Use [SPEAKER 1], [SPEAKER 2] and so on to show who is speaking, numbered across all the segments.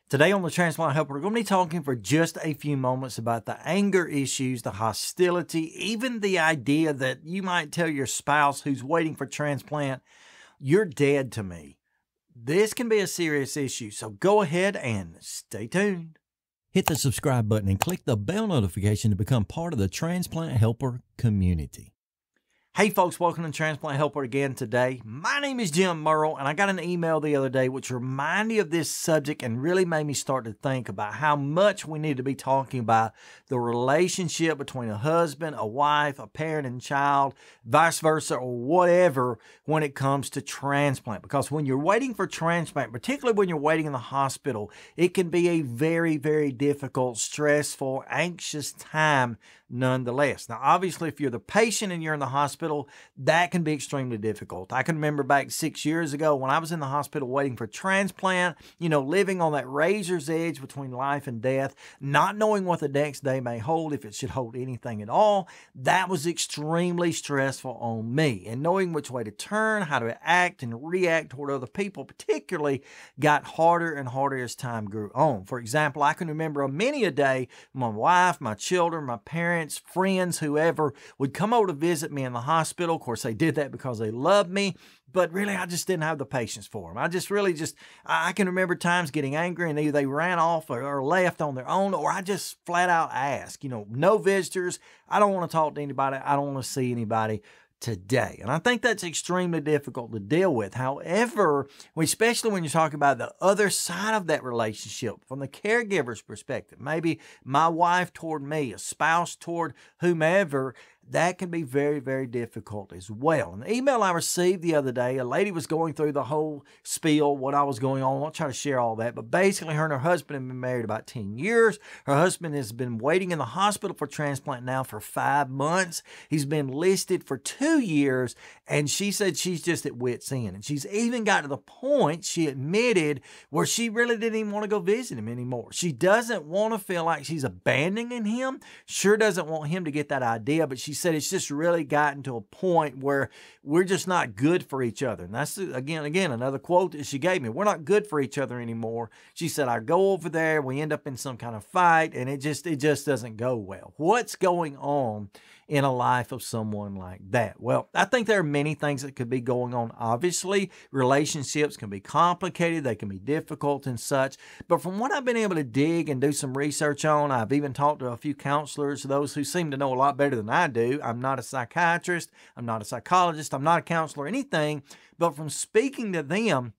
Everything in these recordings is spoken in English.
[SPEAKER 1] Today on the Transplant Helper, we're going to be talking for just a few moments about the anger issues, the hostility, even the idea that you might tell your spouse who's waiting for transplant, "You're dead to me." This can be a serious issue, so go ahead and stay tuned.
[SPEAKER 2] Hit the subscribe button and click the bell notification to become part of the Transplant Helper community.
[SPEAKER 1] Hey folks, welcome to Transplant Helper again today. My name is Jim Merle, and I got an email the other day which reminded me of this subject and really made me start to think about how much we need to be talking about the relationship between a husband, a wife, a parent and child, vice versa, or whatever when it comes to transplant. Because when you're waiting for transplant, particularly when you're waiting in the hospital, it can be a very, very difficult, stressful, anxious time nonetheless. Now, obviously, if you're the patient and you're in the hospital, that can be extremely difficult. I can remember back 6 years ago when I was in the hospital waiting for transplant, living on that razor's edge between life and death, not knowing what the next day may hold, if it should hold anything at all. That was extremely stressful on me. And knowing which way to turn, how to act and react toward other people, particularly, got harder and harder as time grew on. For example, I can remember many a day my wife, my children, my parents, friends, whoever would come over to visit me in the hospital. Of course, they did that because they loved me, but really, I just didn't have the patience for them. I can remember times getting angry and either they ran off or left on their own, or I just flat out asked, no visitors. I don't want to talk to anybody. I don't want to see anybody today. And I think that's extremely difficult to deal with. However, especially when you're talking about the other side of that relationship from the caregiver's perspective, maybe my wife toward me, a spouse toward whomever, that can be very, very difficult as well. In the email I received the other day, a lady was going through the whole spiel, what I was going on. I won't try to share all that, but basically her and her husband have been married about 10 years. Her husband has been waiting in the hospital for transplant now for 5 months. He's been listed for 2 years, and she said she's just at wit's end. And she's even got to the point, she admitted, where she really didn't even want to go visit him anymore. She doesn't want to feel like she's abandoning him, sure doesn't want him to get that idea, but she said it's just really gotten to a point where we're just not good for each other. And that's, again, another quote that she gave me. We're not good for each other anymore. She said, I go over there, we end up in some kind of fight, and it just doesn't go well. What's going on in a life of someone like that? Well, I think there are many things that could be going on. Obviously, relationships can be complicated, they can be difficult and such, but from what I've been able to dig and do some research on, I've even talked to a few counselors, those who seem to know a lot better than I do. I'm not a psychiatrist, I'm not a psychologist, I'm not a counselor, anything, but from speaking to them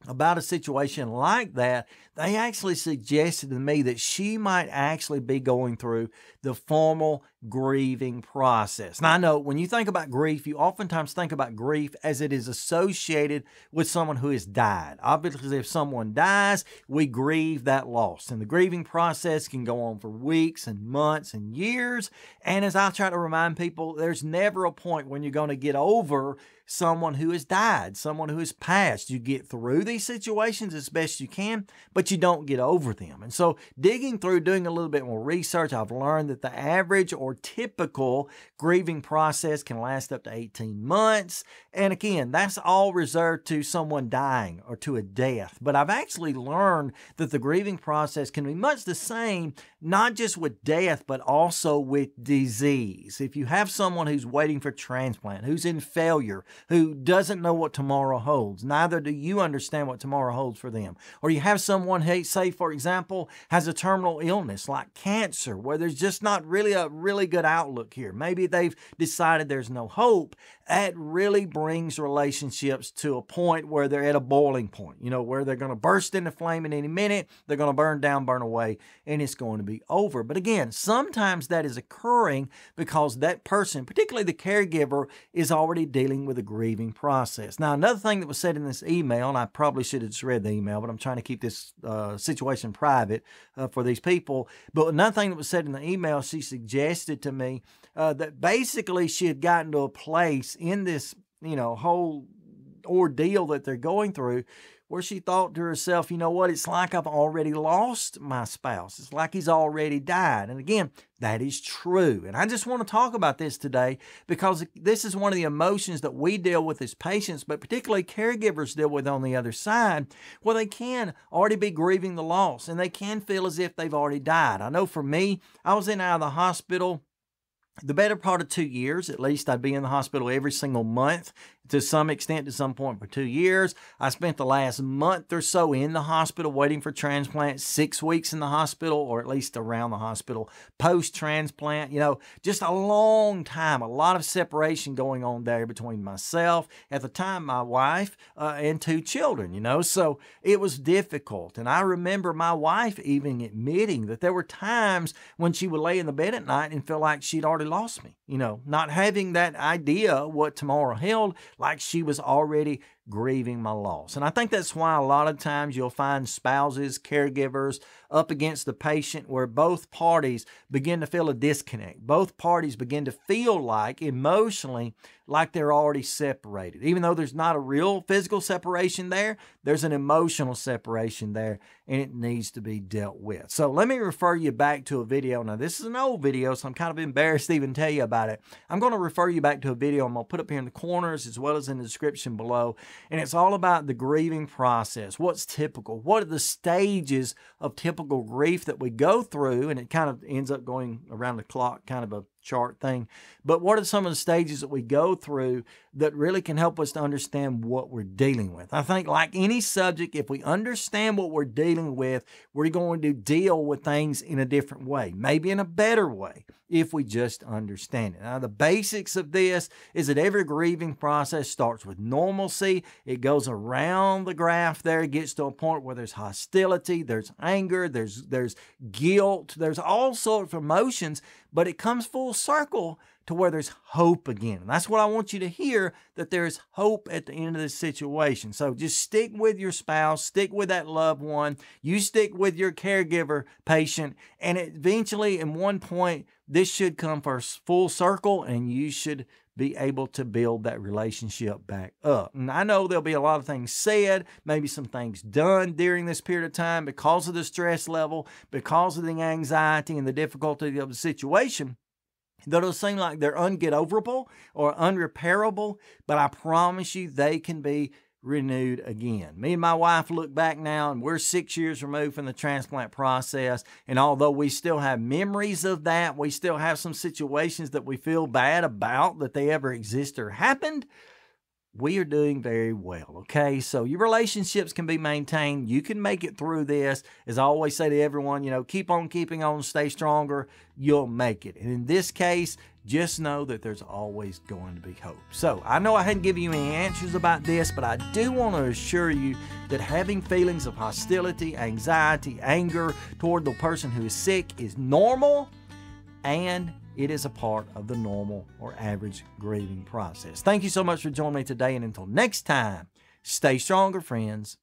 [SPEAKER 1] about a situation like that, they actually suggested to me that she might actually be going through the formal grieving process. Now, I know when you think about grief, you oftentimes think about grief as it is associated with someone who has died. Obviously, if someone dies, we grieve that loss. And the grieving process can go on for weeks and months and years. And as I try to remind people, there's never a point when you're going to get over someone who has died, someone who has passed. You get through these situations as best you can, but you don't get over them. And so digging through, doing a little bit more research, I've learned that the average or typical grieving process can last up to 18 months. And again, that's all reserved to someone dying or to a death. But I've actually learned that the grieving process can be much the same, not just with death, but also with disease. If you have someone who's waiting for transplant, who's in failure, who doesn't know what tomorrow holds, neither do you understand what tomorrow holds for them. Or you have someone, hey, say, for example, has a terminal illness like cancer, where there's just not really a really good outlook here. Maybe they've decided there's no hope. That really brings relationships to a point where they're at a boiling point, where they're going to burst into flame in any minute, they're going to burn down, burn away, and it's going to be over. But again, sometimes that is occurring because that person, particularly the caregiver, is already dealing with a grieving process. Now, another thing that was said in this email, and I probably should have just read the email, but I'm trying to keep this situation private for these people. But another thing that was said in the email, she suggested to me that basically she had gotten to a place in this, whole ordeal that they're going through where she thought to herself, you know what, it's like I've already lost my spouse. It's like he's already died. And again, that is true. And I just want to talk about this today because this is one of the emotions that we deal with as patients, but particularly caregivers deal with on the other side, where they can already be grieving the loss and they can feel as if they've already died. I know for me, I was in and out of the hospital the better part of 2 years. At least I'd be in the hospital every single month to some extent, to some point for 2 years. I spent the last month or so in the hospital waiting for transplant, 6 weeks in the hospital, or at least around the hospital post-transplant. You know, just a long time, a lot of separation going on there between myself, at the time my wife, and 2 children, you know, so it was difficult. And I remember my wife even admitting that there were times when she would lay in the bed at night and feel like she'd already lost me, you know, not having that idea what tomorrow held, like she was already grieving my loss. And I think that's why a lot of times you'll find spouses, caregivers up against the patient where both parties begin to feel a disconnect. Both parties begin to feel like emotionally like they're already separated. Even though there's not a real physical separation there, there's an emotional separation there, and it needs to be dealt with. So let me refer you back to a video. Now, this is an old video, so I'm kind of embarrassed to even tell you about it. I'm going to refer you back to a video I'm going to put up here in the corners as well as in the description below. And it's all about the grieving process. What's typical? What are the stages of typical grief that we go through? And it kind of ends up going around the clock, kind of a chart thing. But what are some of the stages that we go through that really can help us to understand what we're dealing with? I think like any subject, if we understand what we're dealing with, we're going to deal with things in a different way, maybe in a better way, if we just understand it. Now, the basics of this is that every grieving process starts with normalcy. It goes around the graph there. It gets to a point where there's hostility, there's anger, there's guilt, there's all sorts of emotions, but it comes full circle to where there's hope again. And that's what I want you to hear, that there's hope at the end of this situation. So just stick with your spouse, stick with that loved one, you stick with your caregiver patient, and eventually in one point, this should come for full circle and you should be able to build that relationship back up. And I know there'll be a lot of things said, maybe some things done during this period of time because of the stress level, because of the anxiety and the difficulty of the situation, that'll seem like they're unget-overable or unrepairable, but I promise you they can be renewed again. Me and my wife look back now and we're 6 years removed from the transplant process. And although we still have memories of that, we still have some situations that we feel bad about that they ever exist or happened, we are doing very well, okay? So your relationships can be maintained. You can make it through this. As I always say to everyone, you know, keep on keeping on, stay stronger. You'll make it. And in this case, just know that there's always going to be hope. So I know I hadn't given you any answers about this, but I do want to assure you that having feelings of hostility, anxiety, anger toward the person who is sick is normal, and it is a part of the normal or average grieving process. Thank you so much for joining me today, and until next time, stay stronger, friends.